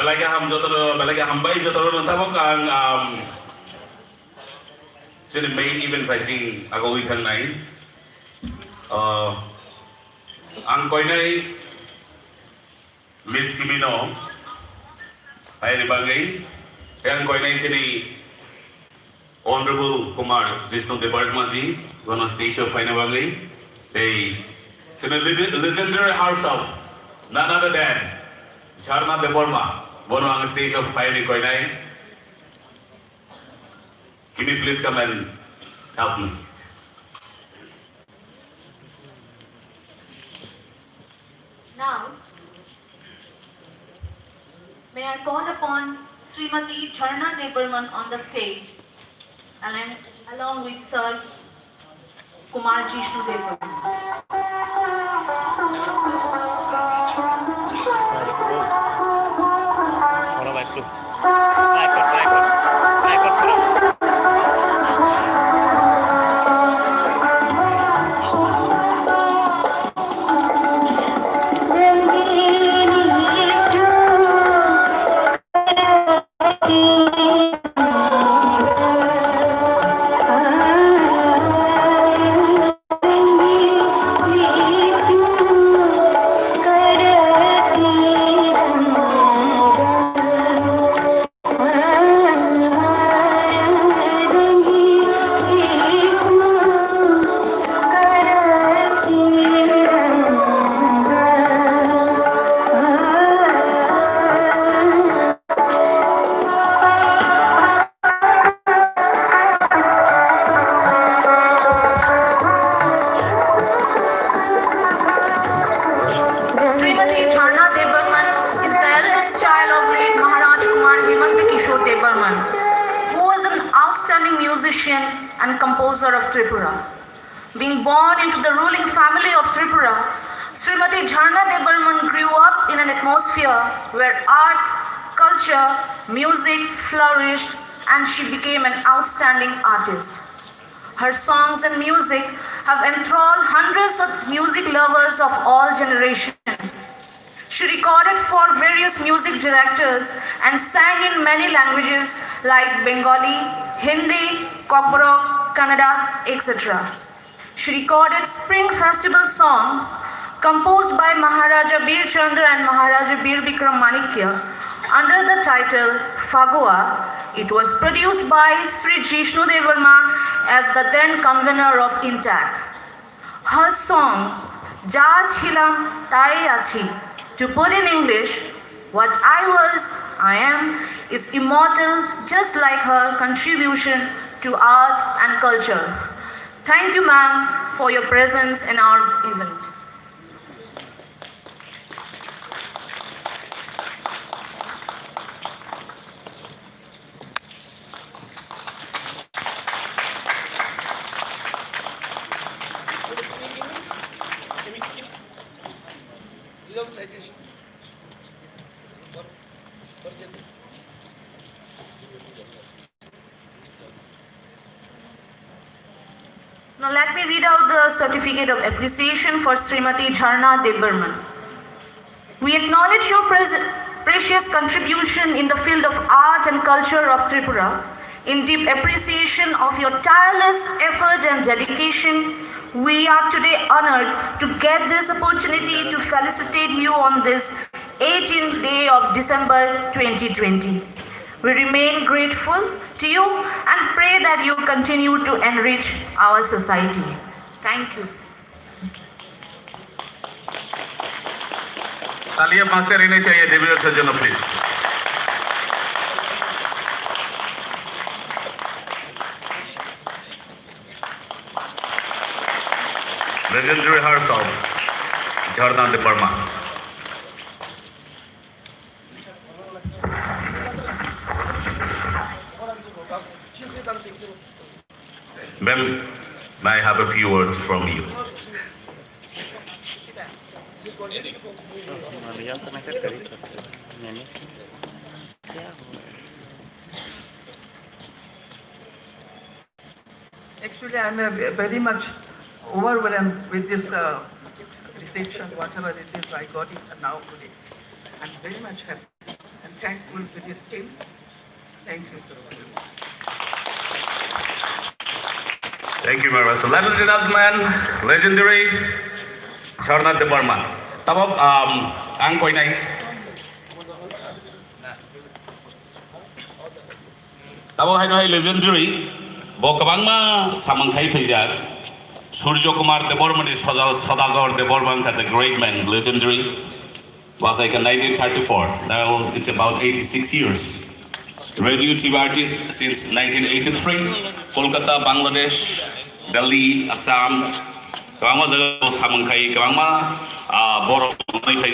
Balagi hambay jotoro nantabok ang sini main event facing ako weekend nai. Ang koinay Miss Kimino ay nibagay. Ang koinay sini Honorable Kumar Jishnu Debarmaji, one of stage of Fainabagay. They sini legendary herself, none other than Charna Deborma, one on the stage of Pioneer Koinai. Can you please come and help me? Now, may I call upon Srimati Jharna Debarman on the stage, and then along with Sir Kumar Jishnu Debarman. And composer of Tripura. Being born into the ruling family of Tripura, Srimati Jharna Debarman grew up in an atmosphere where art, culture, music flourished, and she became an outstanding artist. Her songs and music have enthralled hundreds of music lovers of all generations. She recorded for various music directors and sang in many languages like Bengali, Hindi, Koborok, Kannada, etc. She recorded spring festival songs composed by Maharaja Bir Chandra and Maharaja Bir Bikram Manikya under the title Fagua. It was produced by Sri Jishnu Devarma as the then convener of INTAC. Her songs, Ja Chilam Tai Achi, to put in English, what I was, I am, is immortal just like her contribution to art and culture. Thank you, ma'am, for your presence in our event. Now let me read out the certificate of appreciation for Srimati Jharna Debarman. We acknowledge your precious contribution in the field of art and culture of Tripura. In deep appreciation of your tireless effort and dedication, we are today honored to get this opportunity to felicitate you on this 18th day of December 2020. We remain grateful to you and pray that you continue to enrich our society. Thank you. तालियां पास रहनी चाहिए देवी और सज्जनों please. Legendary herself, Jharna Debarman. Ma'am, may I have a few words from you? Actually, I'm very much overwhelmed with this reception, whatever it is, I got it now today. I'm very much happy. And thankful to this team. Thank you. Thank you very much. So, ladies and gentlemen, legendary Jharna Debarman. Tabok ang koy nay. Tabok hay legendary. Bo kabang ma samangkai phaijak. Surya Kumar Debarman is Sadagar Debarman, the great man, legendary. Was like in 1934. Now it's about 86 years. Radio TV artist since 1983. Kolkata, Bangladesh, Delhi, Assam. Kabang jaga samangkai, kabang borok mai phai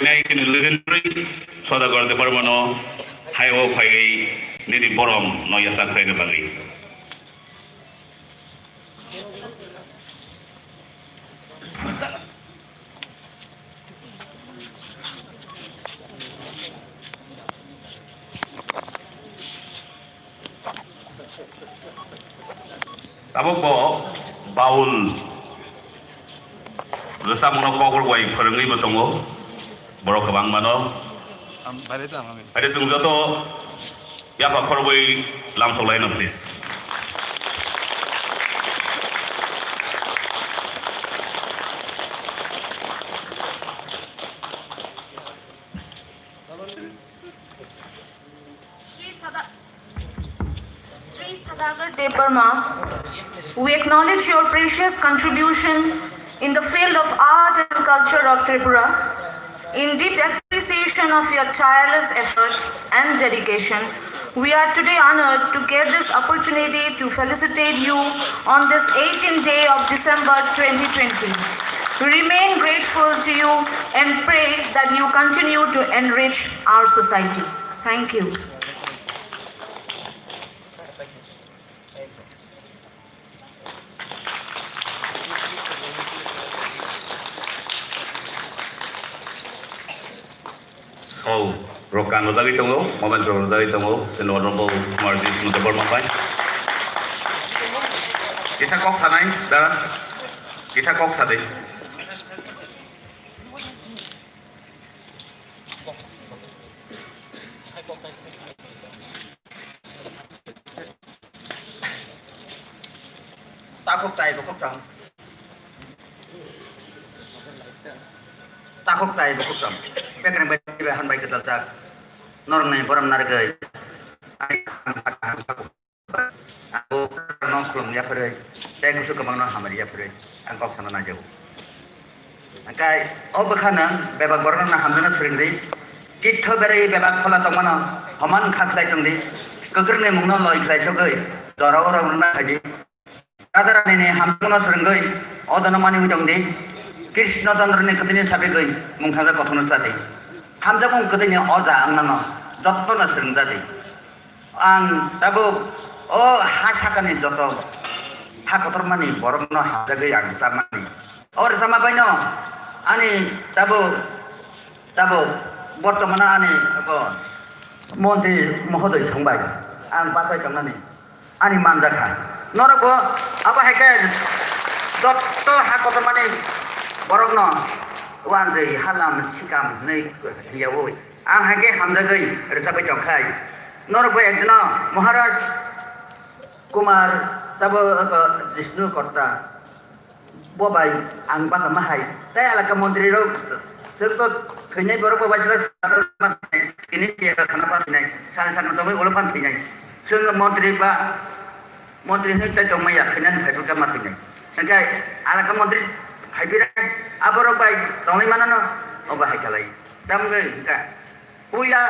legendary Sadagar Debarman hayo phai nini borom no yasa khai ne bagi. Tabok bo baul lesam no kogor wai phorongi bo tongo borok kabang mano ada sungjato yapa khorbai lamsok laino please. Sri Sadagar Debarma, we acknowledge your precious contribution in the field of art and culture of Tripura. In deep appreciation of your tireless effort and dedication, we are today honored to get this opportunity to felicitate you on this 18th day of December 2020. We remain grateful to you and pray that you continue to enrich our society. Thank you. So, Rokan Rosagi Tongo, Moment Rosagi Tongo, Sin Honorable Marji Debarman Pai. Isa kok sanay, Dara? Isa kok sade. Takok tay bakok chong. Takok tay bakok chong. Pekran bai han bai ketal tak. Norang nai boram nar gai. Ai aku nong khulum ya pare. Teng su kamang no hamari ya pare. Angkok sana na jau. Angkai obakhana bebak boram na hamdana sering dei. Kitho bere bebak khola tongmana haman khaklai tong dei. Kekrne mungno loi khlai so gai. Jora ora na haji. Kadar ini hamdana sering gai. Odana mani hujong dei. Krishna Chandra ne kadini sabe gai. Mungkhaga kothona sade. Hamja mung kadini oja angna jotto na sering jade. Ang tabo hasakani joto hakotor mani borom no hamja gai ang samani. Or sama baino ani tabo bortomana ani Mantri Mohodoy Sangbai ang pasai kamnani ani manjakha noroko aba heke jotto hakotor mani borok no wanjai halam sikam nei hiyawo ang hake hamjagai resabai jongkhai noroko ekjana Maharaj Kumar tabo Jishnu Korta bobai ang baka mahai tay ala ka mantri ro serto khainai borok bobai sala ini dia khana pa thinai san san to bai olopan thinai sung mantri ne tay jong maya khinan phai ka ma thinai angkai ala ka mantri Haibira aboro bai ronglai mana no oba haikalai dam gai ka puila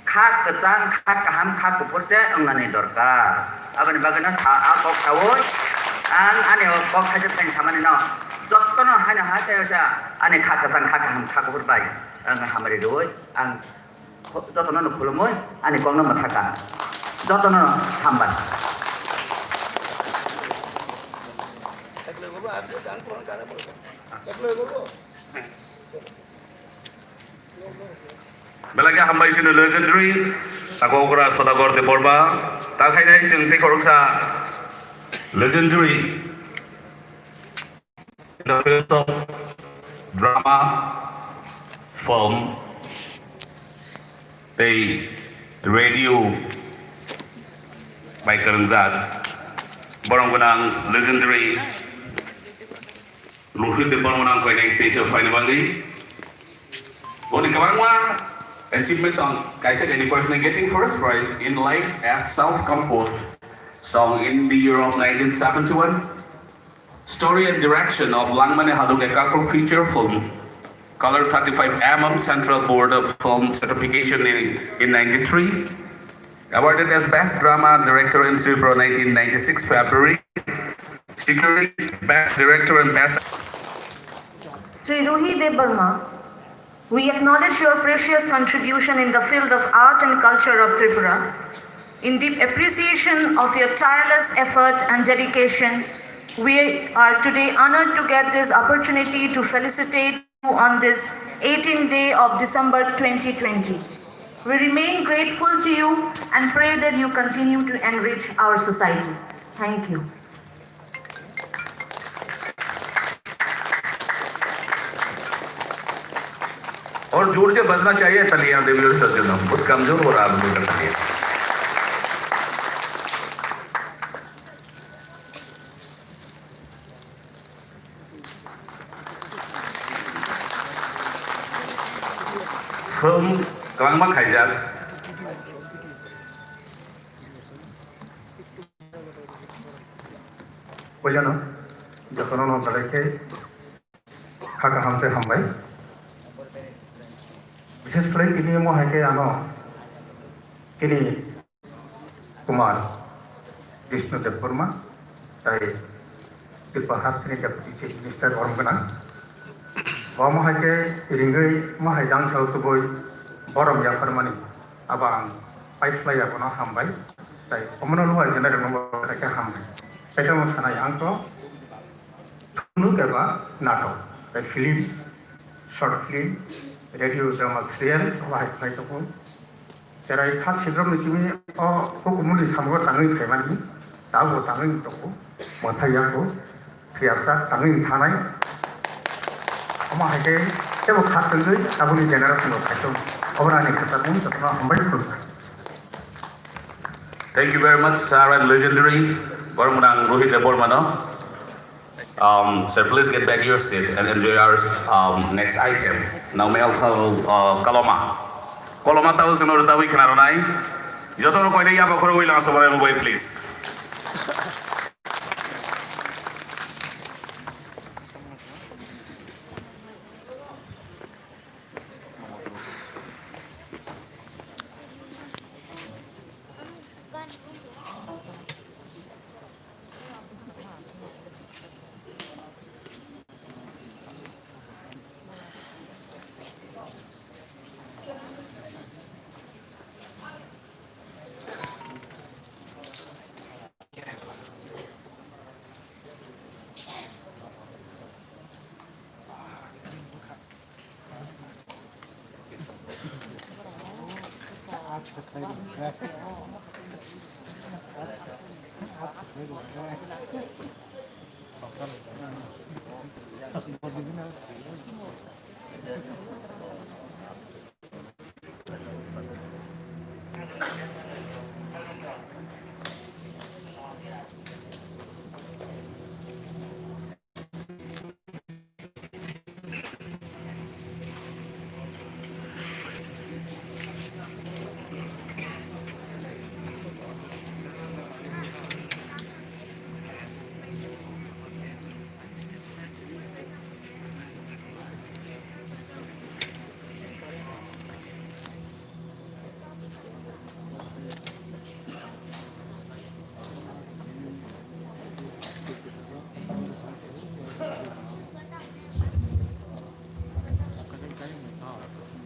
khak kecang khak kaham khak kupur se angane dorkar abani bagana sa akok sawoi ang ane kok haja tan samane no jotto no hana hate sa ane khak kecang khak kaham khak kupur bai ang hamare doi ang jotto no khulumoi ane kong no mathaka jotto no hamban Belagi hambai sini legendary, aku ukra Sadagar Debarma, tak hai sing te koroksa legendary in the field of drama, film, They radio by Karanzad, Borongwanang legendary Luhid de Borongwanang Koinai Station Fainabangi. Boni Kamangwa achievement on Kaisek any person getting first prize in life as self-composed song in the year of 1971. Story and direction of Langmane Haduke Kakro feature film. Color 35mm Central Board of Film Certification in 93. Awarded as Best Drama Director in Tripura 1996 February. Securing Best Director and Best. Sri Ruhi De Burma, we acknowledge your precious contribution in the field of art and culture of Tripura. In deep appreciation of your tireless effort and dedication, we are today honored to get this opportunity to felicitate you on this 18th day of December 2020. We remain grateful to you and pray that you continue to enrich our society. Thank you. और जोर से बजना चाहिए तलियां देवी और सज्जनों बहुत कमजोर हो रहा है करता है film Kalangma Khaijak Pojano jotono no daleke haka hamte hambai বিশেষ করে তিনি মহাকে আনো তিনি কুমার বিষ্ণুদেব বর্মা তাই ত্রিপুরা হাস্তিনি ডেপুটি চিফ মিনিস্টার বরমগনা মহাকে রিঙ্গৈ মহাই দাং সাউতবই বরম ইয়াফারমানি আবাং পাইফ্লাই আপনা হামবাই তাই অমন লুয়া জেনারেল নম্বর থেকে হামবাই এটা মশানাই আংক থুনুক এবা নাটক তাই film short film radio drama serial wahai play toko cerai khas sidrom ni chimi o hukumuni samgo tangi family tago tangi toko mothaya ko thiasa tangi thanai ama hake tebo khat tengui abuni generation no khaito obrani khata kun tatna hambai khul. Thank you very much, Sarah and legendary Bormanang Rohit Bormano. Sir, please get back your seat and enjoy our next item. Now, may I call Kaloma. Kaloma tahu senor sawi kenaronai. Jodoh no koi nahi apa koro koi langsung boleh boy please.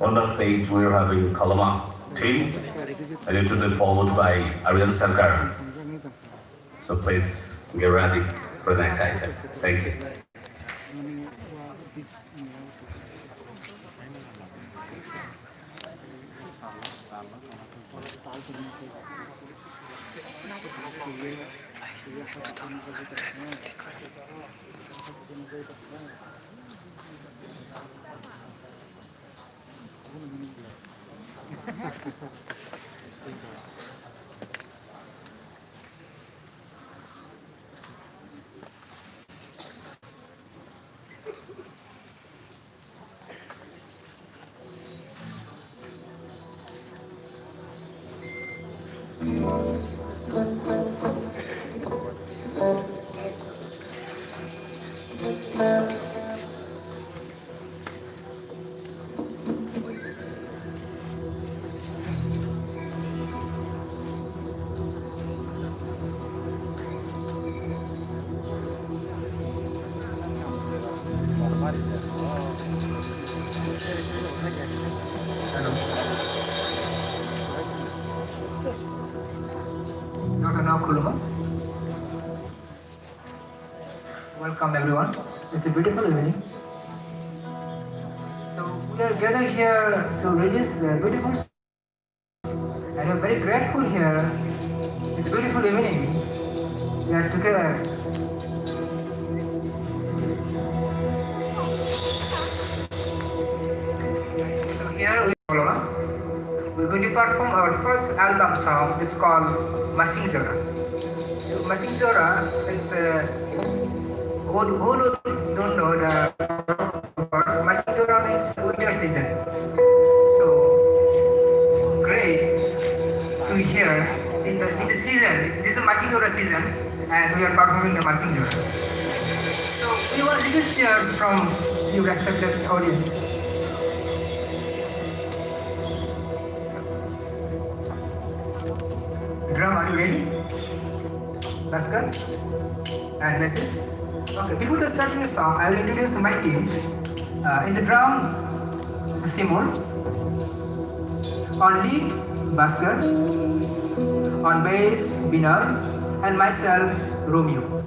On the stage, we are having Kalama team, and it will be followed by Aryan Sankar. So please get ready for the next item. Thank you. Welcome everyone. It's a beautiful evening. So we are gathered here to release a beautiful song. And I'm very grateful here. It's a beautiful evening. We are together. So here we're going to perform our first album song. It's called Masing Jora. So Masing Jora, it's a who don't know the word. Masing Jora means winter season. So it's great to hear in the season. This is Masing Jora season, and we are performing the Masing Jora. So we want little cheers from you respected audience. Drum, are you ready? Bhaskar and Mrs. Okay, before starting the song, I will introduce my team. In the drum, it's Simon. On lead, Bhaskar. On bass, Binod. And myself, Romeo.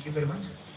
Thank you very much.